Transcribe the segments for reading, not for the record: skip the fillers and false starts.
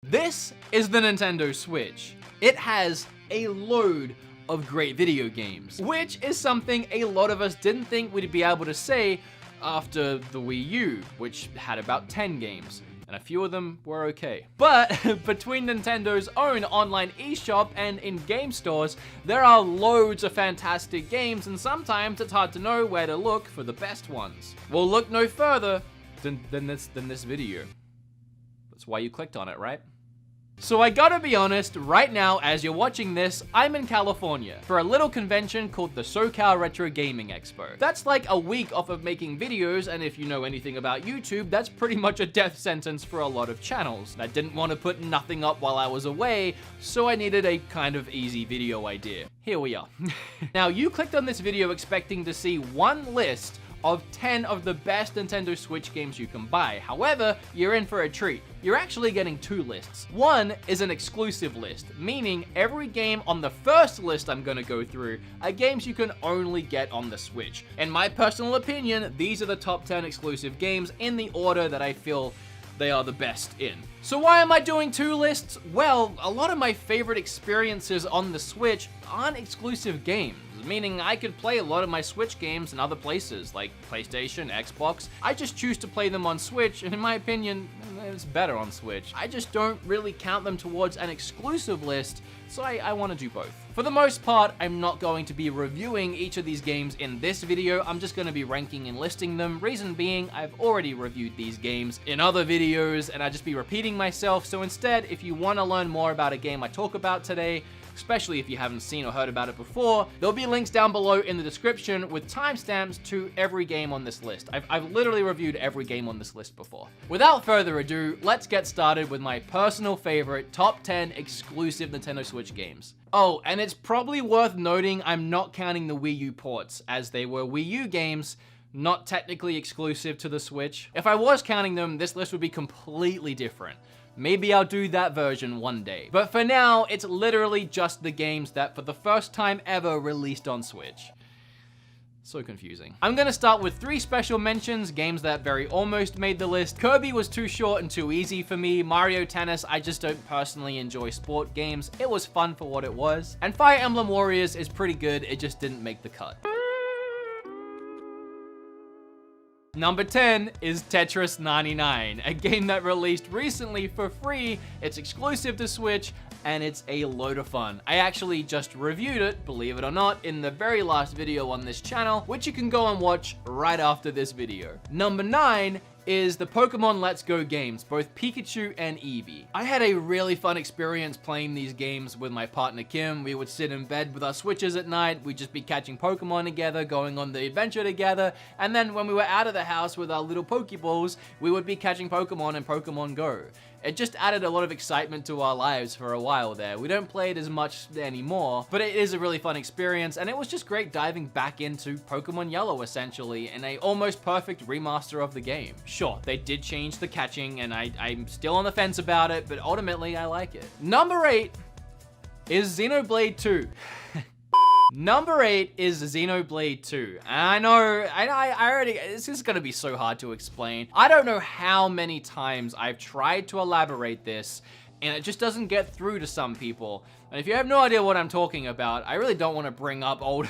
This is the Nintendo Switch. It has a load of great video games, which is something a lot of us didn't think we'd be able to say after the Wii U, which had about 10 games. And a few of them were okay. But between Nintendo's own online eShop and in-game stores, there are loads of fantastic games, and sometimes it's hard to know where to look for the best ones. Well, look no further than this video. That's why you clicked on it, right? So I gotta be honest, right now, as you're watching this, I'm in California for a little convention called the SoCal Retro Gaming Expo. That's like a week off of making videos, and if you know anything about YouTube, that's pretty much a death sentence for a lot of channels. I didn't want to put nothing up while I was away, so I needed a kind of easy video idea. Here we are. Now, you clicked on this video expecting to see one list of 10 of the best Nintendo Switch games you can buy. However, you're in for a treat. You're actually getting two lists. One is an exclusive list, meaning every game on the first list I'm gonna go through are games you can only get on the Switch. In my personal opinion, these are the top 10 exclusive games in the order that I feel they are the best in. So why am I doing two lists? Well, a lot of my favorite experiences on the Switch aren't exclusive games, meaning I could play a lot of my Switch games in other places, like PlayStation, Xbox. I just choose to play them on Switch, and in my opinion, it's better on Switch. I just don't really count them towards an exclusive list, so I want to do both. For the most part, I'm not going to be reviewing each of these games in this video. I'm just going to be ranking and listing them. Reason being, I've already reviewed these games in other videos, and I'd just be repeating myself. So instead, if you want to learn more about a game I talk about today, especially if you haven't seen or heard about it before, there'll be links down below in the description with timestamps to every game on this list. I've literally reviewed every game on this list before. Without further ado, let's get started with my personal favorite top 10 exclusive Nintendo Switch games. Oh, and it's probably worth noting I'm not counting the Wii U ports, as they were Wii U games, not technically exclusive to the Switch. If I was counting them, this list would be completely different. Maybe I'll do that version one day. But for now, it's literally just the games that for the first time ever released on Switch. So confusing. I'm gonna start with 3 special mentions, games that very almost made the list. Kirby was too short and too easy for me. Mario Tennis, I just don't personally enjoy sport games. It was fun for what it was. And Fire Emblem Warriors is pretty good, it just didn't make the cut. Number 10 is Tetris 99, a game that released recently for free. It's exclusive to Switch, and it's a load of fun. I actually just reviewed it, believe it or not, in the very last video on this channel, which you can go and watch right after this video. Number 9 is the Pokemon Let's Go games, both Pikachu and Eevee. I had a really fun experience playing these games with my partner Kim. We would sit in bed with our Switches at night, we'd just be catching Pokemon together, going on the adventure together, and then when we were out of the house with our little Pokeballs, we would be catching Pokemon in Pokemon Go. It just added a lot of excitement to our lives for a while there. We don't play it as much anymore, but it is a really fun experience, and it was just great diving back into Pokemon Yellow, essentially, in a almost perfect remaster of the game. Sure, they did change the catching, and I'm still on the fence about it, but ultimately, I like it. Number 8 is Xenoblade 2. Number 8 is Xenoblade 2. I know, I already, this is gonna be so hard to explain. I don't know how many times I've tried to elaborate this, and it just doesn't get through to some people. And if you have no idea what I'm talking about, I really don't want to bring up old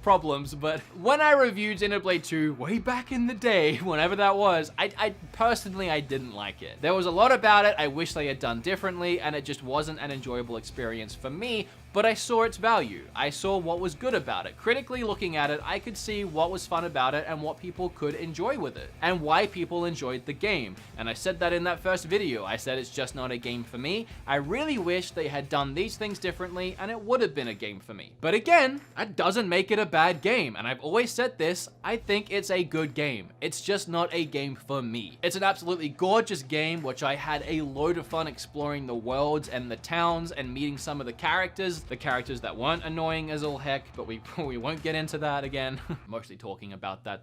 problems, but when I reviewed Xenoblade 2 way back in the day, whenever that was, I personally didn't like it. There was a lot about it I wish they had done differently, and it just wasn't an enjoyable experience for me, but I saw its value. I saw what was good about it. Critically looking at it, I could see what was fun about it and what people could enjoy with it, and why people enjoyed the game. And I said that in that first video. I said it's just not a game for me. I really wish they had done these things differently, and it would have been a game for me. But again, that doesn't make it a bad game, and I've always said this, I think it's a good game. It's just not a game for me. It's an absolutely gorgeous game, which I had a load of fun exploring the worlds and the towns and meeting some of the characters that weren't annoying as all heck, but we won't get into that again. Mostly talking about that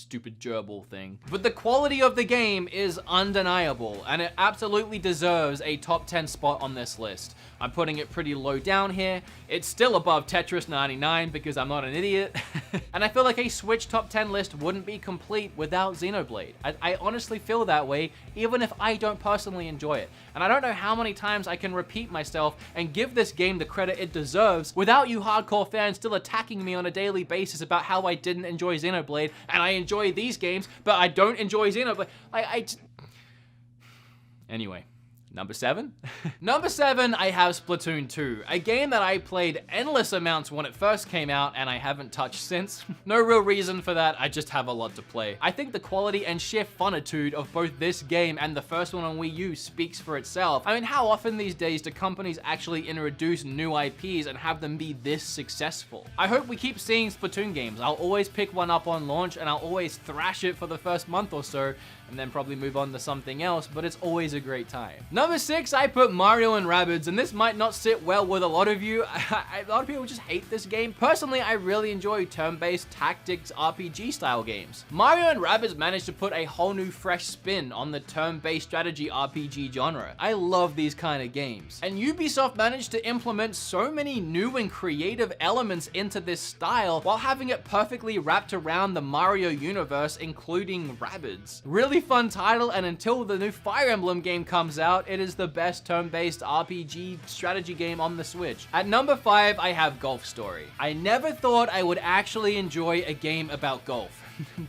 stupid gerbil thing. But the quality of the game is undeniable, and it absolutely deserves a top 10 spot on this list. I'm putting it pretty low down here. It's still above Tetris 99 because I'm not an idiot. And I feel like a Switch top 10 list wouldn't be complete without Xenoblade. I honestly feel that way, even if I don't personally enjoy it. And I don't know how many times I can repeat myself and give this game the credit it deserves without you hardcore fans still attacking me on a daily basis about how I didn't enjoy Xenoblade and I enjoy these games, but I don't enjoy Xenoblade. Anyway. Number 7? Number 7, I have Splatoon 2, a game that I played endless amounts when it first came out and I haven't touched since. No real reason for that, I just have a lot to play. I think the quality and sheer funitude of both this game and the first one on Wii U speaks for itself. I mean, how often these days do companies actually introduce new IPs and have them be this successful? I hope we keep seeing Splatoon games. I'll always pick one up on launch and I'll always thrash it for the first month or so, and then probably move on to something else, but it's always a great time. Number 6, I put Mario and Rabbids, and this might not sit well with a lot of you. A lot of people just hate this game. Personally, I really enjoy turn-based tactics RPG style games. Mario and Rabbids managed to put a whole new fresh spin on the turn-based strategy RPG genre. I love these kind of games. And Ubisoft managed to implement so many new and creative elements into this style while having it perfectly wrapped around the Mario universe, including Rabbids. Really fun title, and until the new Fire Emblem game comes out, it is the best turn-based RPG strategy game on the Switch. At number 5, I have Golf Story. I never thought I would actually enjoy a game about golf.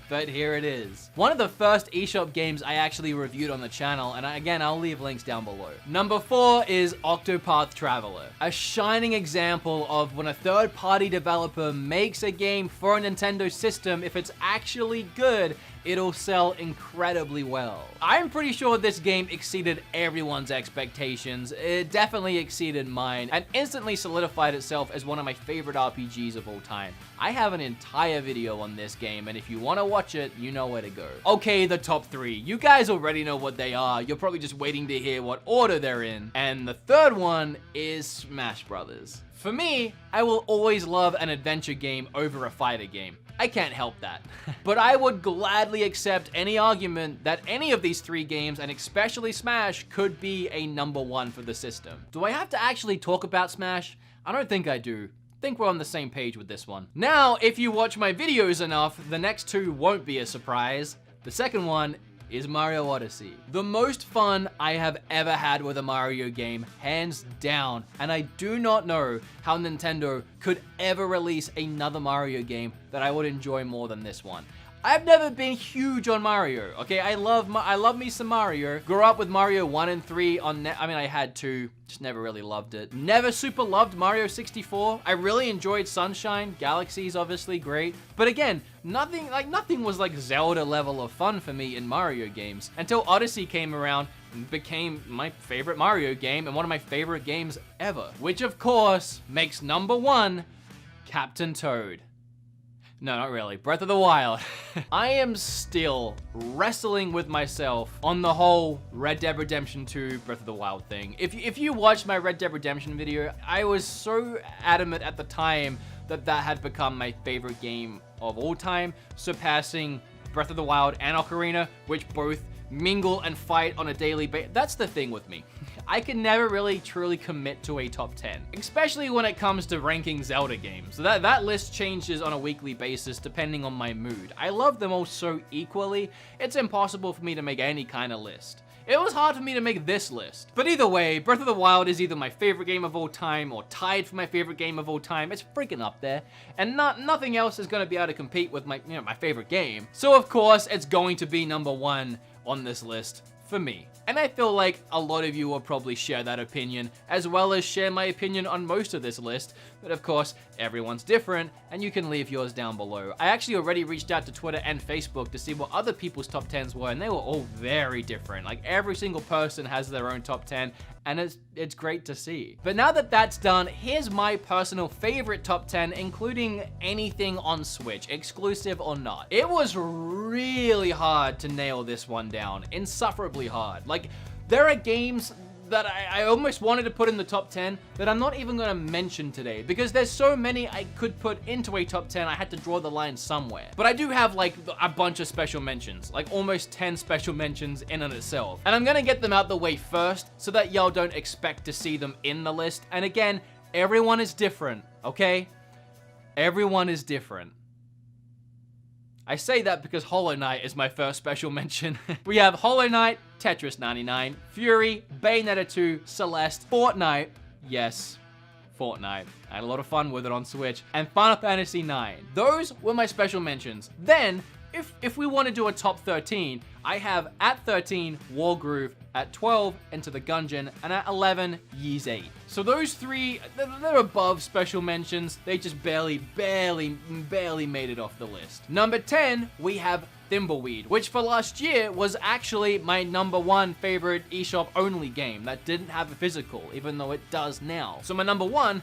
But here it is. One of the first eShop games I actually reviewed on the channel, and again, I'll leave links down below. Number 4 is Octopath Traveler, a shining example of when a third-party developer makes a game for a Nintendo system, if it's actually good, it'll sell incredibly well. I'm pretty sure this game exceeded everyone's expectations. It definitely exceeded mine, and instantly solidified itself as one of my favorite RPGs of all time. I have an entire video on this game, and if you want to watch it, you know where to go. Okay, the top 3. You guys already know what they are. You're probably just waiting to hear what order they're in. And the third one is Smash Brothers. For me, I will always love an adventure game over a fighter game. I can't help that. But I would gladly accept any argument that any of these 3 games, and especially Smash, could be a number 1 for the system. Do I have to actually talk about Smash? I don't think I do. I think we're on the same page with this one. Now, if you watch my videos enough, the next 2 won't be a surprise. The second one is Mario Odyssey. The most fun I have ever had with a Mario game, hands down, and I do not know how Nintendo could ever release another Mario game that I would enjoy more than this one. I've never been huge on Mario, okay? I love me some Mario. Grew up with Mario 1 and 3 on I had 2, just never really loved it. Never super loved Mario 64. I really enjoyed Sunshine. Galaxy's obviously great. But again, nothing was like Zelda level of fun for me in Mario games until Odyssey came around and became my favorite Mario game and one of my favorite games ever. Which of course makes number 1 Captain Toad. No, not really. Breath of the Wild. I am still wrestling with myself on the whole Red Dead Redemption 2 Breath of the Wild thing. If you watched my Red Dead Redemption video, I was so adamant at the time that that had become my favorite game of all time, surpassing Breath of the Wild and Ocarina, which both mingle and fight on a daily basis. That's the thing with me. I can never really truly commit to a top 10, especially when it comes to ranking Zelda games. That list changes on a weekly basis depending on my mood. I love them all so equally, it's impossible for me to make any kind of list. It was hard for me to make this list. But either way, Breath of the Wild is either my favorite game of all time or tied for my favorite game of all time. It's freaking up there. And nothing else is going to be able to compete with my favorite game. So of course, it's going to be number 1 on this list for me. And I feel like a lot of you will probably share that opinion, as well as share my opinion on most of this list. But of course, everyone's different, and you can leave yours down below. I actually already reached out to Twitter and Facebook to see what other people's top 10s were, and they were all very different. Like, every single person has their own top 10, and it's great to see. But now that that's done, here's my personal favorite top 10, including anything on Switch, exclusive or not. It was really hard to nail this one down, insufferably hard. Like, there are games that I almost wanted to put in the top 10 that I'm not even going to mention today because there's so many I could put into a top 10. I had to draw the line somewhere. But I do have like a bunch of special mentions, like almost 10 special mentions in and itself. And I'm going to get them out the way first so that y'all don't expect to see them in the list. And again, everyone is different, okay? Everyone is different. I say that because Hollow Knight is my first special mention. We have Hollow Knight, Tetris 99, Fury, Bayonetta 2, Celeste, Fortnite, yes, Fortnite. I had a lot of fun with it on Switch, and Final Fantasy 9. Those were my special mentions. Then, if we want to do a top 13, I have at 13, Wargroove, at 12, Enter the Gungeon, and at 11, Ys 8. So those three, they're above special mentions. They just barely made it off the list. Number 10, we have Thimbleweed, which for last year was actually my #1 favorite eShop only game that didn't have a physical, even though it does now. So my #1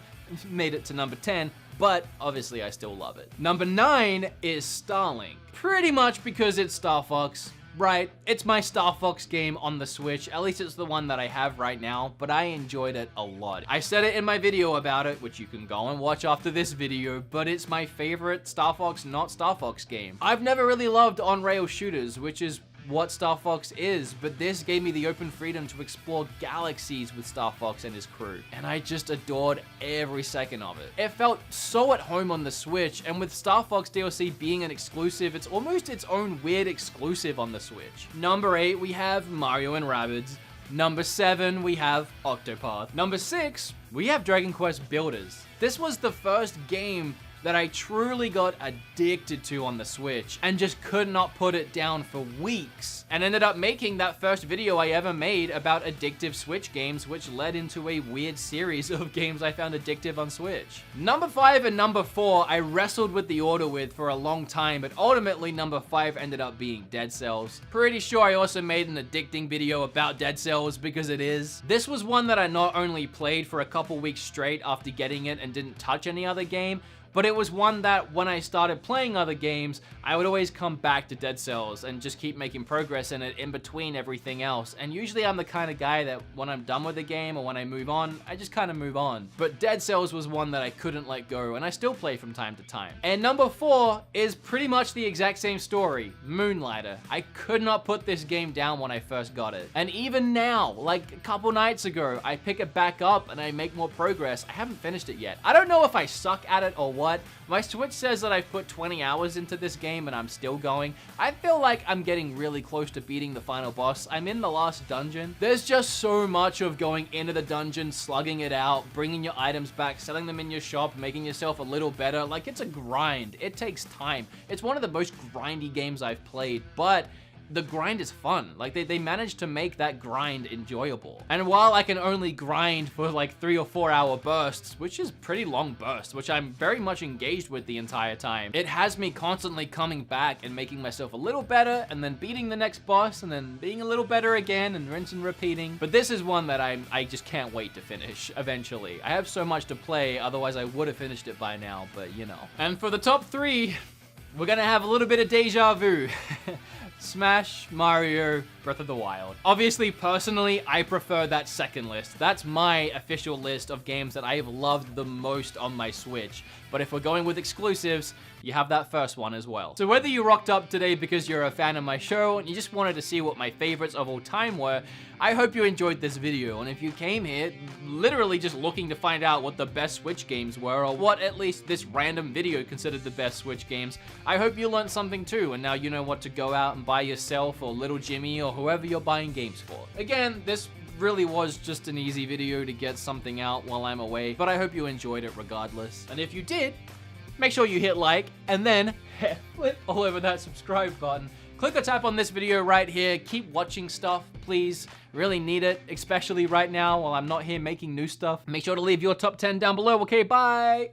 made it to number 10, but obviously I still love it. Number 9 is Starlink. Pretty much because it's Star Fox. Right, it's my Star Fox game on the Switch, at least it's the one that I have right now, but I enjoyed it a lot. I said it in my video about it, which you can go and watch after this video, but it's my favorite Star Fox, not Star Fox game. I've never really loved on-rail shooters, which is what Star Fox is, but this gave me the open freedom to explore galaxies with Star Fox and his crew, and I just adored every second of it. It felt so at home on the Switch, and with Star Fox DLC being an exclusive, it's almost its own weird exclusive on the Switch. Number 8, we have Mario & Rabbids. Number 7, we have Octopath. Number 6, we have Dragon Quest Builders. This was the first game that I truly got addicted to on the Switch and just could not put it down for weeks, and ended up making that first video I ever made about addictive Switch games, which led into a weird series of games I found addictive on Switch. Number 5 and number 4 I wrestled with the order with for a long time, but ultimately number 5 ended up being Dead Cells. Pretty sure I also made an addicting video about Dead Cells because it is. This was one that I not only played for a couple weeks straight after getting it and didn't touch any other game, but it was one that when I started playing other games, I would always come back to Dead Cells and just keep making progress in it in between everything else. And usually I'm the kind of guy that when I'm done with the game or when I move on, I just kind of move on. But Dead Cells was one that I couldn't let go, and I still play from time to time. And number 4 is pretty much the exact same story, Moonlighter. I could not put this game down when I first got it. And even now, like a couple nights ago, I pick it back up and I make more progress. I haven't finished it yet. I don't know if I suck at it or what. My Switch says that I've put 20 hours into this game and I'm still going. I feel like I'm getting really close to beating the final boss. I'm in the last dungeon. There's just so much of going into the dungeon, slugging it out, bringing your items back, selling them in your shop, making yourself a little better. Like, it's a grind. It takes time. It's one of the most grindy games I've played, but the grind is fun. Like, they managed to make that grind enjoyable. And while I can only grind for like 3 or 4 hour bursts, which is pretty long bursts, which I'm very much engaged with the entire time, it has me constantly coming back and making myself a little better, and then beating the next boss, and then being a little better again, and rinse and repeating. But this is one that I just can't wait to finish eventually. I have so much to play, otherwise I would have finished it by now, but you know. And for the top 3, we're gonna have a little bit of deja vu. Smash, Mario, Breath of the Wild. Obviously, personally, I prefer that second list. That's my official list of games that I have loved the most on my Switch. But if we're going with exclusives, you have that first one as well. So whether you rocked up today because you're a fan of my show and you just wanted to see what my favorites of all time were, I hope you enjoyed this video. And if you came here literally just looking to find out what the best Switch games were, or what at least this random video considered the best Switch games, I hope you learned something too, and now you know what to go out and buy yourself, or little Jimmy, or whoever you're buying games for. Again, this really was just an easy video to get something out while I'm away, but I hope you enjoyed it regardless. And if you did, make sure you hit like, and then flip all over that subscribe button. Click or tap on this video right here. Keep watching stuff, please. Really need it, especially right now while I'm not here making new stuff. Make sure to leave your top 10 down below. Okay, bye!